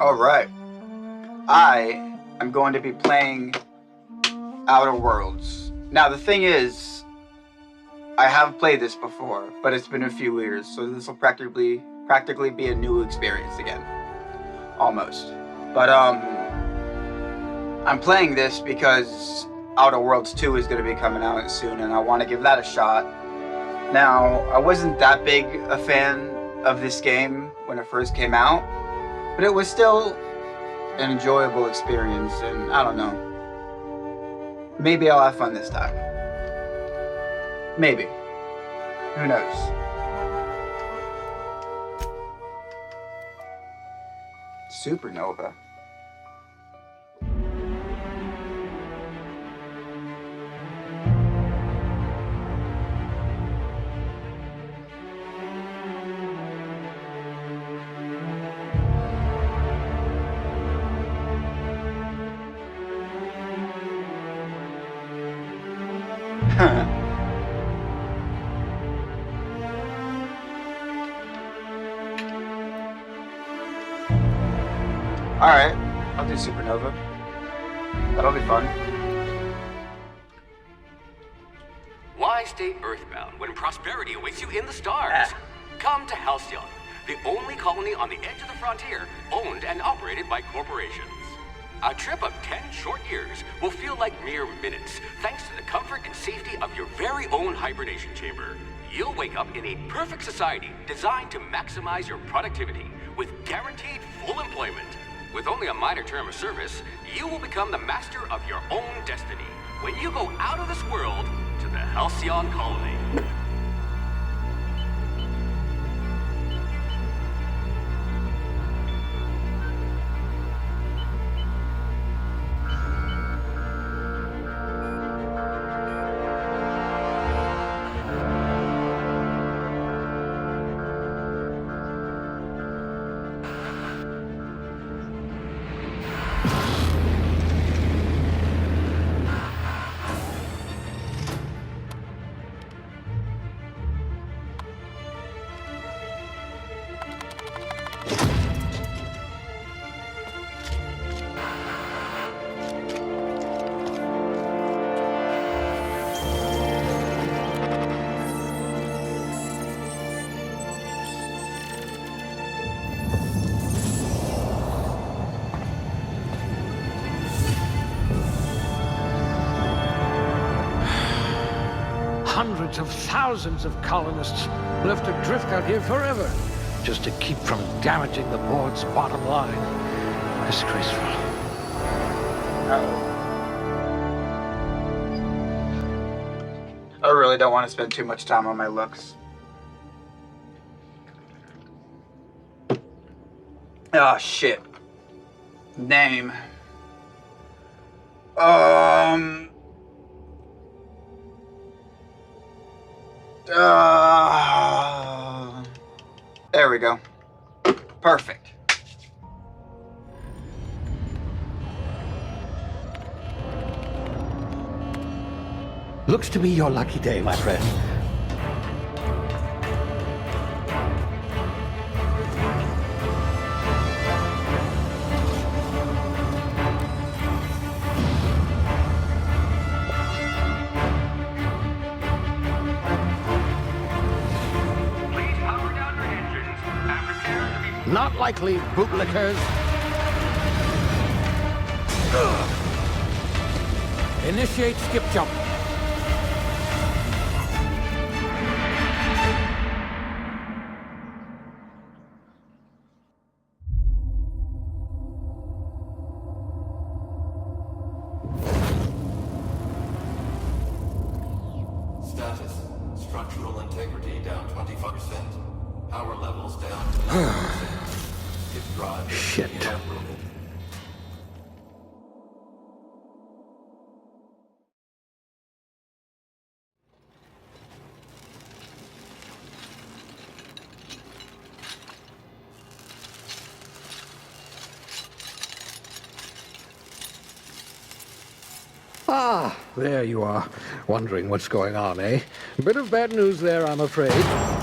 Alright. I am going to be playing Outer Worlds. Now, the thing is, I have played this before, but it's been a few years, so this will practically be a new experience again. Almost. But, I'm playing this because Outer Worlds 2 is going to be coming out soon, and I want to give that a shot. Now, I wasn't that big a fan of this game when it first came out, but it was still an enjoyable experience, and I don't know. Maybe I'll have fun this time. Maybe. Who knows? Supernova. Alright, I'll do Supernova. That'll be fun. Why stay earthbound when prosperity awaits you in the stars? Come to Halcyon, the only colony on the edge of the frontier, owned and operated by corporations. A trip of 10 short years will feel like mere minutes, thanks to the comfort and safety of your very own hibernation chamber. You'll wake up in a perfect society designed to maximize your productivity with guaranteed full employment. With only a minor term of service, you will become the master of your own destiny when you go out of this world to the Halcyon Colony. Hundreds of thousands of colonists left adrift out here forever, just to keep from damaging the board's bottom line. Disgraceful. I really don't want to spend too much time on my looks. Oh, shit. Name. There we go. Perfect. Looks to be your lucky day, my friend. Not likely, bootlickers. Initiate skip jump. Status. Structural integrity down 25%. Power levels down to 90%. If drive Shit. uprooted. Ah, there you are. Wondering what's going on, eh? Bit of bad news there, I'm afraid.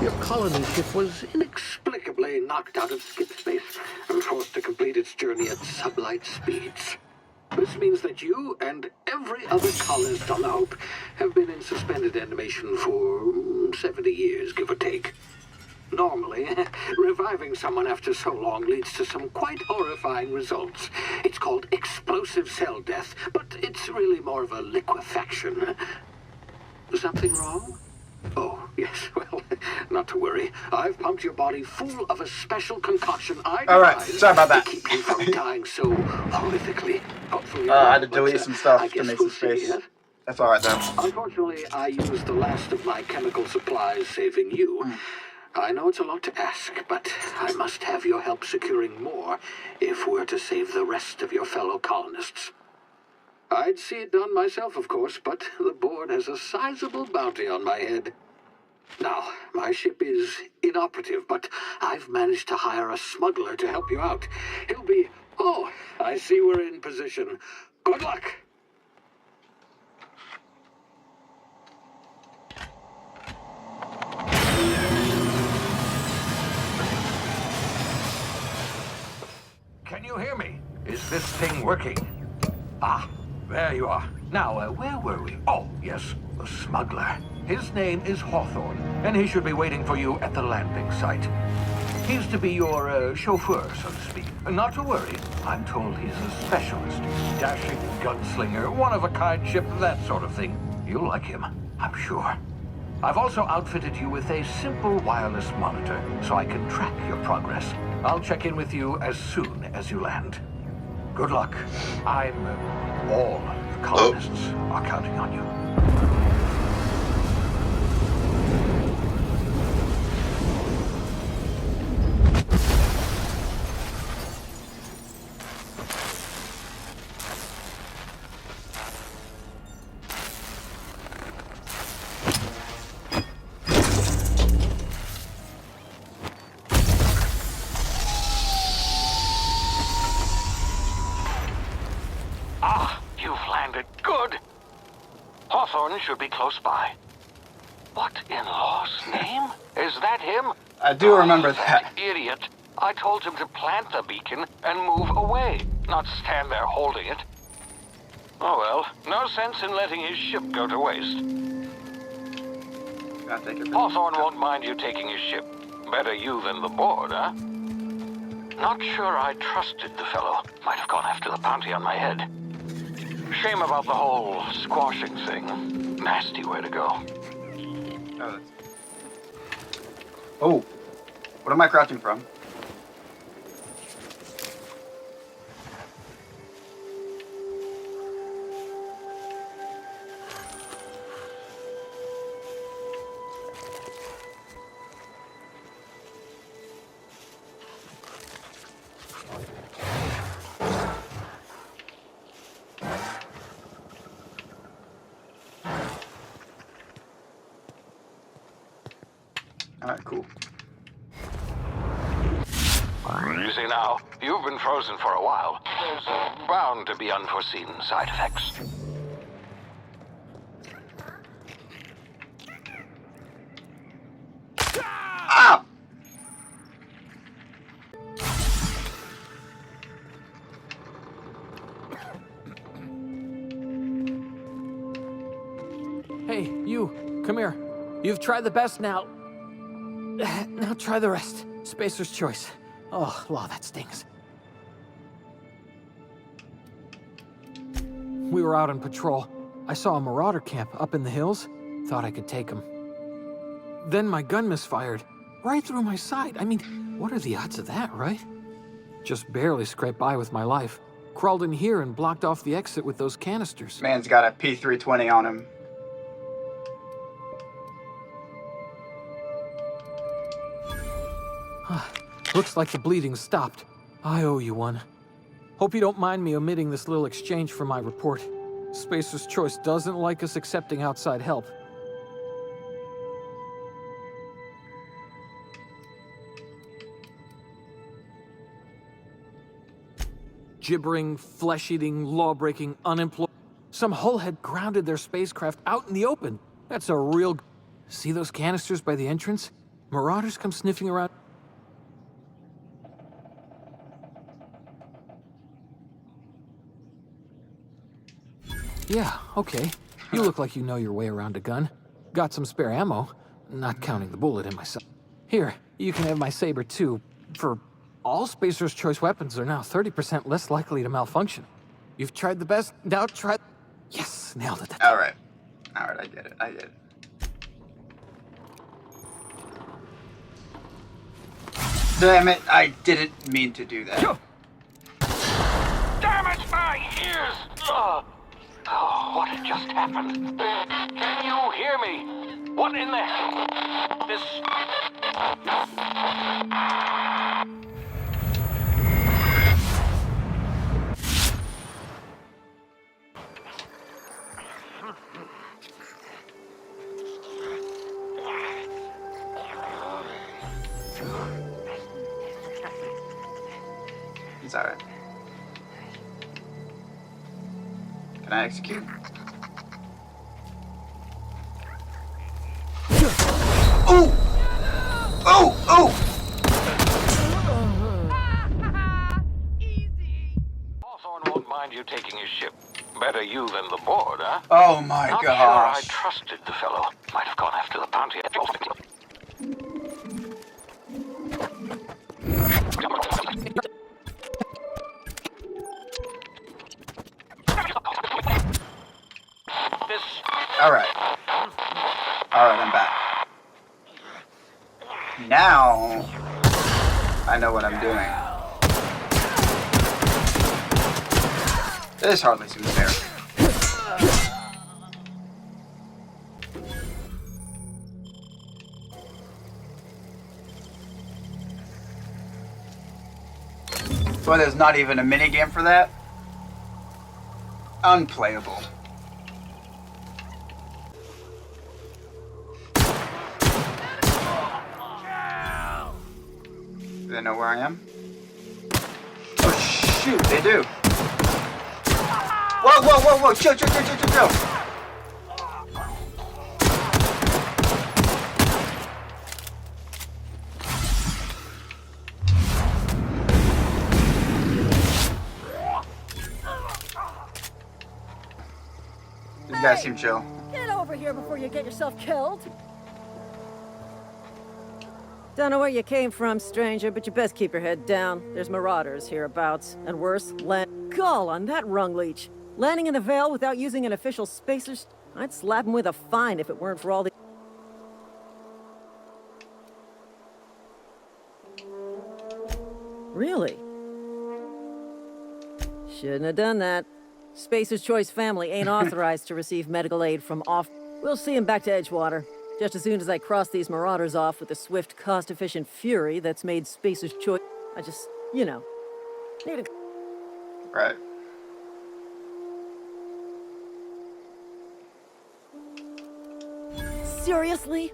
Your colony ship was inexplicably knocked out of skip space. and forced to complete its journey at sublight speeds. This means that you and every other colonist on the Hope have been in suspended animation for 70 years, give or take. Normally, reviving someone after so long leads to some quite horrifying results. It's called explosive cell death, but it's really more of a liquefaction. Something wrong? Oh, yes, well, not to worry. I've pumped your body full of a special concoction I devised sorry about that. to keep you from dying so horrifically. Hopefully, I had to delete some stuff I to guess make we'll some space. see, huh? That's alright though. Unfortunately, I used the last of my chemical supplies saving you. I know it's a lot to ask, but I must have your help securing more if we're to save the rest of your fellow colonists. I'd see it done myself, of course, but the board has a sizable bounty on my head. Now, my ship is inoperative, but I've managed to hire a smuggler to help you out. He'll be... Oh, I see we're in position. Good luck! Can you hear me? Is this thing working? Ah, there you are. Now, where were we? Oh, yes, the smuggler. His name is Hawthorne, and he should be waiting for you at the landing site. He's to be your chauffeur, so to speak. Not to worry. I'm told he's a specialist. Dashing gunslinger, one-of-a-kind ship, that sort of thing. You'll like him, I'm sure. I've also outfitted you with a simple wireless monitor, so I can track your progress. I'll check in with you as soon as you land. Good luck. All the colonists are counting on you. Hawthorne should be close by. What in law's name? Is that him? I do remember that. Idiot. I told him to plant the beacon and move away, not stand there holding it. Oh well, no sense in letting his ship go to waste. Hawthorne won't mind you taking his ship. Better you than the board, huh? Not sure I trusted the fellow. Might have gone after the bounty on my head. Shame about the whole squashing thing. Nasty way to go. Oh, what am I crouching from? Alright, cool. Easy now. You've been frozen for a while. There's bound to be unforeseen side effects. Ah! Hey, you, come here. You've tried the best now. Now try the rest. Spacer's choice. Oh, law, that stings. We were out on patrol. I saw a marauder camp up in the hills. Thought I could take him. Then my gun misfired. Right through my side. I mean, what are the odds of that, right? Just barely scraped by with my life. Crawled in here and blocked off the exit with those canisters. Man's got a P320 on him. Looks like the bleeding stopped. I owe you one. Hope you don't mind me omitting this little exchange from my report. Spacer's Choice doesn't like us accepting outside help. Gibbering, flesh-eating, law-breaking, unemployed. Some hullhead grounded their spacecraft out in the open. That's a real... See those canisters by the entrance? Marauders come sniffing around... Yeah, okay. You look like you know your way around a gun. Got some spare ammo, not counting the bullet in my side. Here, you can have my saber too. For all Spacer's Choice weapons are now 30% less likely to malfunction. You've tried the best, now try... Yes, nailed it. Alright. Alright, I get it. I get it. Damn it, I didn't mean to do that. Damn it, my ears! Oh, what just happened? Can you hear me? What in the hell? This... It's alright. Can I execute? Ooh! Ooh! Ooh! Hawthorne won't mind you taking his ship. Better you than the board, huh? Oh my Not gosh. sure I trusted the fellow. Might have gone after the bounty. Alright. Alright, I'm back. Now, I know what I'm doing. This hardly seems fair. So there's not even a minigame for that? Unplayable. Do they know where I am? Oh shoot, they do. Whoa, whoa, whoa, whoa, chill, chill, chill, chill, chill, chill. These guys seem chill. Get over here before you get yourself killed. Don't know where you came from, stranger, but you best keep your head down. There's marauders hereabouts. And worse, Gall on that rung leech. Landing in the Vale without using an official spacer's... I'd slap him with a fine if it weren't for all the... Really? Shouldn't have done that. Spacer's Choice family ain't authorized to receive medical aid from off... We'll see him back to Edgewater. Just as soon as I cross these marauders off with the swift, cost-efficient fury that's made Spacer's Choice... I just, you know... need a... Right. Seriously?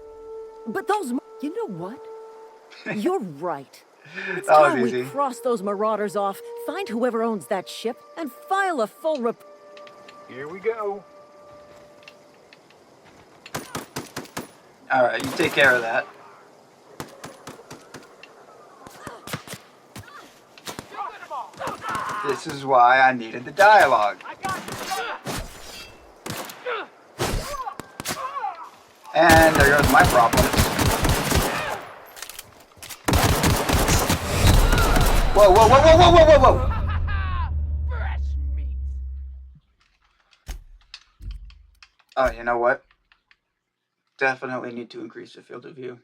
But those... You know what? You're right. It's That was time we easy. cross those marauders off, find whoever owns that ship, and file a full rep... Here we go. Alright, you take care of that. This is why I needed the dialogue. And there goes my problem. Whoa, whoa, whoa, whoa, whoa, whoa, whoa, whoa! Oh, you know what? Definitely need to increase the field of view.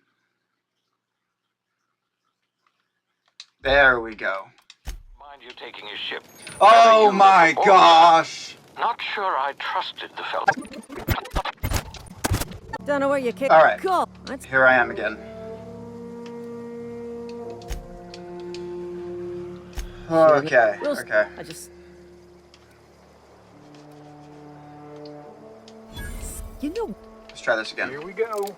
There we go. Mind you taking his ship. Oh my gosh! Not sure I trusted the fellow. Don't know where you came... All right. Cool. That's... Here I am again. Okay, We'll- okay. I just... You know... Let's try this again. Here we go.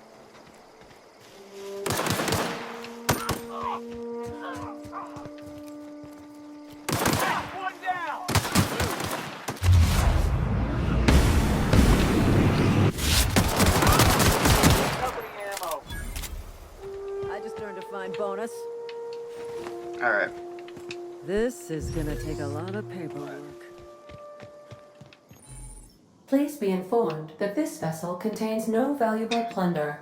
I just earned a fine bonus. Alright. This is gonna take a lot of paperwork. Please be informed that this vessel contains no valuable plunder.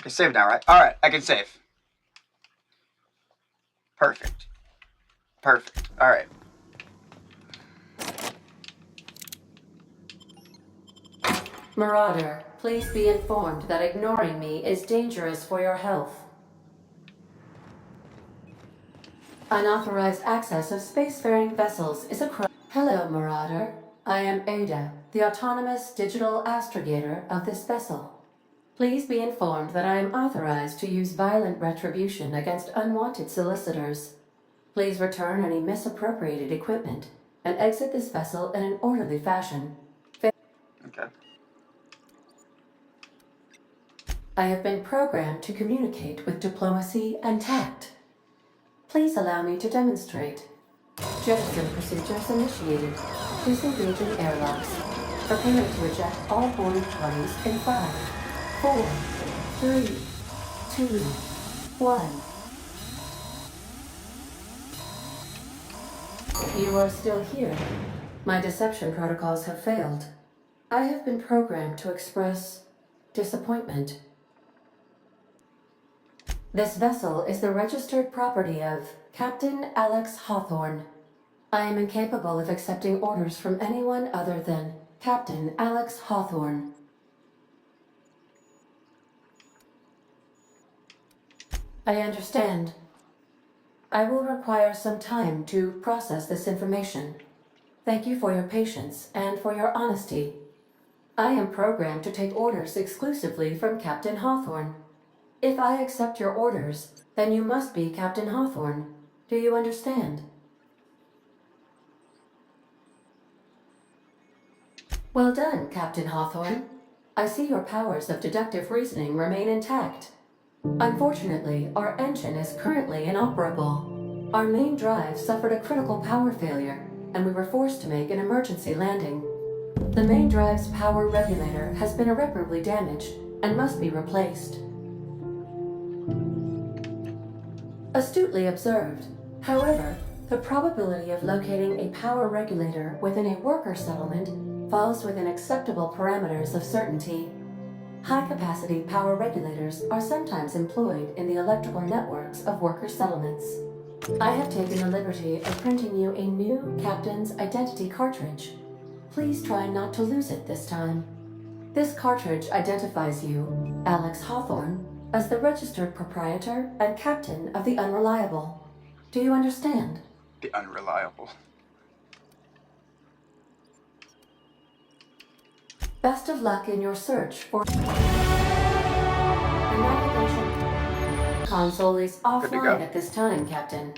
I can save now, right? Alright, I can save. Perfect. Perfect. Alright. Marauder, please be informed that ignoring me is dangerous for your health. Unauthorized access of spacefaring vessels is a crime. Hello, Marauder. I am Ada, the autonomous digital astrogator of this vessel. Please be informed that I am authorized to use violent retribution against unwanted solicitors. Please return any misappropriated equipment and exit this vessel in an orderly fashion. Okay. I have been programmed to communicate with diplomacy and tact. Please allow me to demonstrate. Jettison procedures initiated. Disengaging airlocks. Preparing to eject all boarding parties in 5, 4, 3, 2, 1. You are still here. My deception protocols have failed. I have been programmed to express disappointment. This vessel is the registered property of Captain Alex Hawthorne. I am incapable of accepting orders from anyone other than Captain Alex Hawthorne. I understand. I will require some time to process this information. Thank you for your patience and for your honesty. I am programmed to take orders exclusively from Captain Hawthorne. If I accept your orders, then you must be Captain Hawthorne. Do you understand? Well done, Captain Hawthorne. I see your powers of deductive reasoning remain intact. Unfortunately, our engine is currently inoperable. Our main drive suffered a critical power failure, and we were forced to make an emergency landing. The main drive's power regulator has been irreparably damaged and must be replaced. Astutely observed. However, the probability of locating a power regulator within a worker settlement falls within acceptable parameters of certainty. High-capacity power regulators are sometimes employed in the electrical networks of worker settlements. I have taken the liberty of printing you a new Captain's Identity cartridge. Please try not to lose it this time. This cartridge identifies you, Alex Hawthorne, as the registered proprietor and captain of the Unreliable. Do you understand? The Unreliable. Best of luck in your search for... The navigation console is offline at this time, Captain.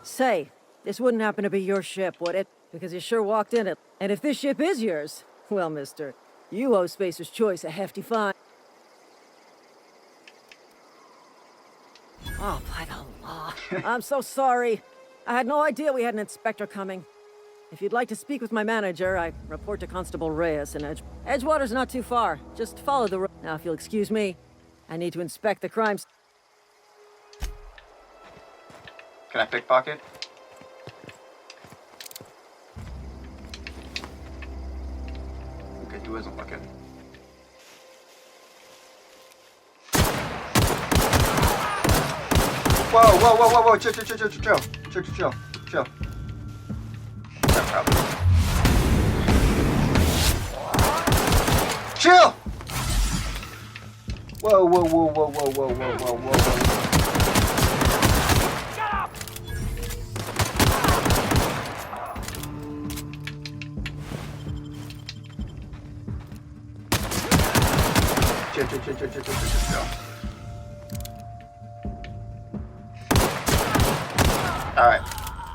Say, this wouldn't happen to be your ship, would it? Because you sure walked in it. And if this ship is yours, well, mister, you owe Spacer's Choice a hefty fine. Oh, by the law. I'm so sorry. I had no idea we had an inspector coming. If you'd like to speak with my manager, I report to Constable Reyes in Edgewater's not too far. Just follow the road. Now, if you'll excuse me, I need to inspect the crimes. Can I pickpocket? Okay, he wasn't looking. Whoa, chill. Yeah, probably. Chill! Whoa. Chill.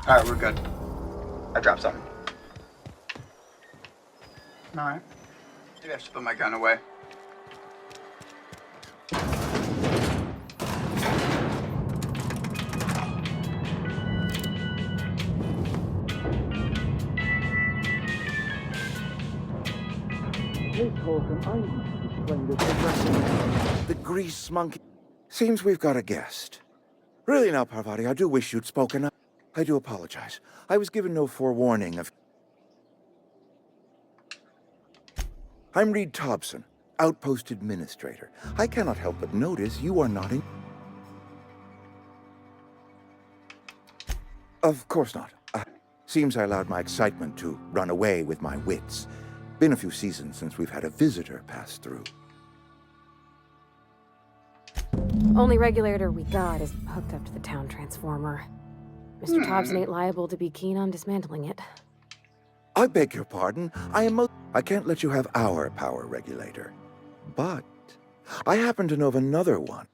Alright, we're good. I dropped something. Alright. Maybe I should put my gun away. The grease monkey. Seems we've got a guest. Really now, Parvati, I do wish you'd spoken up. I do apologize. I was given no forewarning of... I'm Reed Thompson, Outpost Administrator. I cannot help but notice you are not in... Of course not. Seems I allowed my excitement to run away with my wits. Been a few seasons since we've had a visitor pass through. Only regulator we got is hooked up to the town transformer. Mr. Thompson ain't liable to be keen on dismantling it. I beg your pardon. I can't let you have our power regulator. But I happen to know of another one.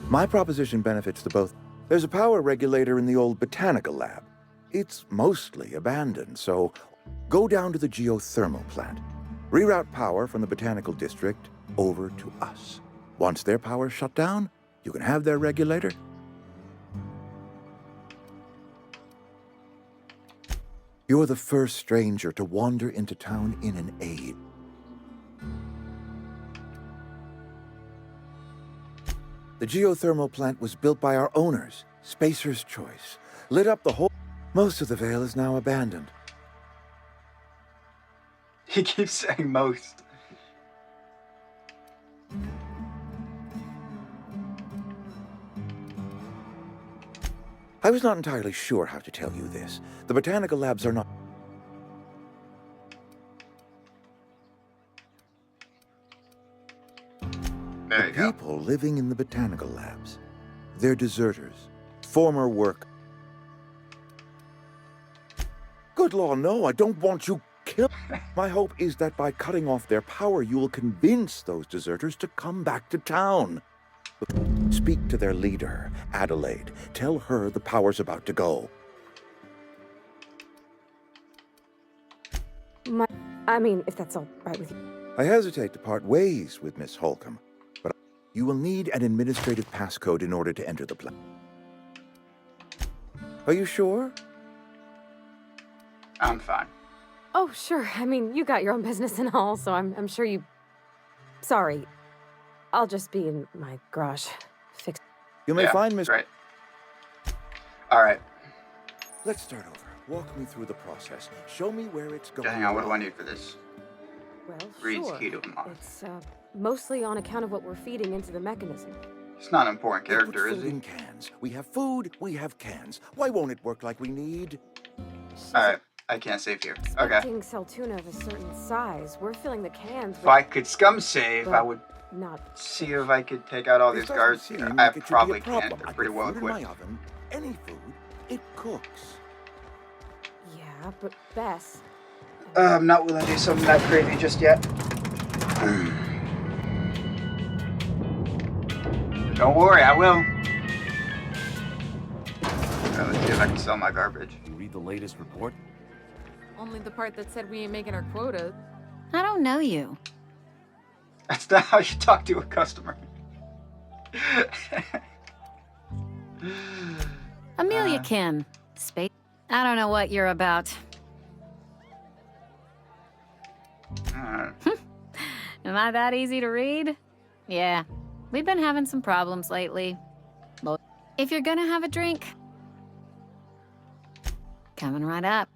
My proposition benefits the both. There's a power regulator in the old botanical lab. It's mostly abandoned, so go down to the geothermal plant. Reroute power from the botanical district over to us. Once their power's shut down, you can have their regulator. You're the first stranger to wander into town in an age. The geothermal plant was built by our owners, Spacer's Choice. Lit up the whole... Most of the Vale is now abandoned. He keeps saying most. I was not entirely sure how to tell you this. The botanical labs are not... There you go. People living in the botanical labs. They're deserters. Former work. Good law, no, I don't want you killed. My hope is that by cutting off their power, you will convince those deserters to come back to town. Speak to their leader, Adelaide. Tell her the power's about to go. I mean, if that's all right with you. I hesitate to part ways with Miss Holcomb, but you will need an administrative passcode in order to enter the plant. Are you sure? I'm fine. Oh, sure. I mean, you got your own business and all, so I'm sure you... Sorry. I'll just be in my garage. Fix... You may find Miss... Great. All right. Let's start over. Walk me through the process. Show me where it's going. Hang on, what do I need for this? Well, Reed's sure. key to unlock. It's, mostly on account of what we're feeding into the mechanism. He's not an important It puts character, is food he? in cans. We have food, we have cans. Why won't it work like we need? Alright, I can't save here. Okay. Expecting Saltuna of a certain size. We're filling the cans If with... I could scum save, I would Not... see if I could take out all these It doesn't guards seem here. like I it should be a probably problem. can't. They're I pretty put well food in my equipped. oven. Any food, it cooks. Yeah, but Bess... I'm not willing to do something that crazy just yet. Don't worry, I will. Let's see if I can sell my garbage. You read the latest report? Only the part that said we ain't making our quota. I don't know you. That's not how you talk to a customer. Amelia Kim. Space. I don't know what you're about. Am I that easy to read? Yeah. We've been having some problems lately. If you're gonna have a drink, coming right up.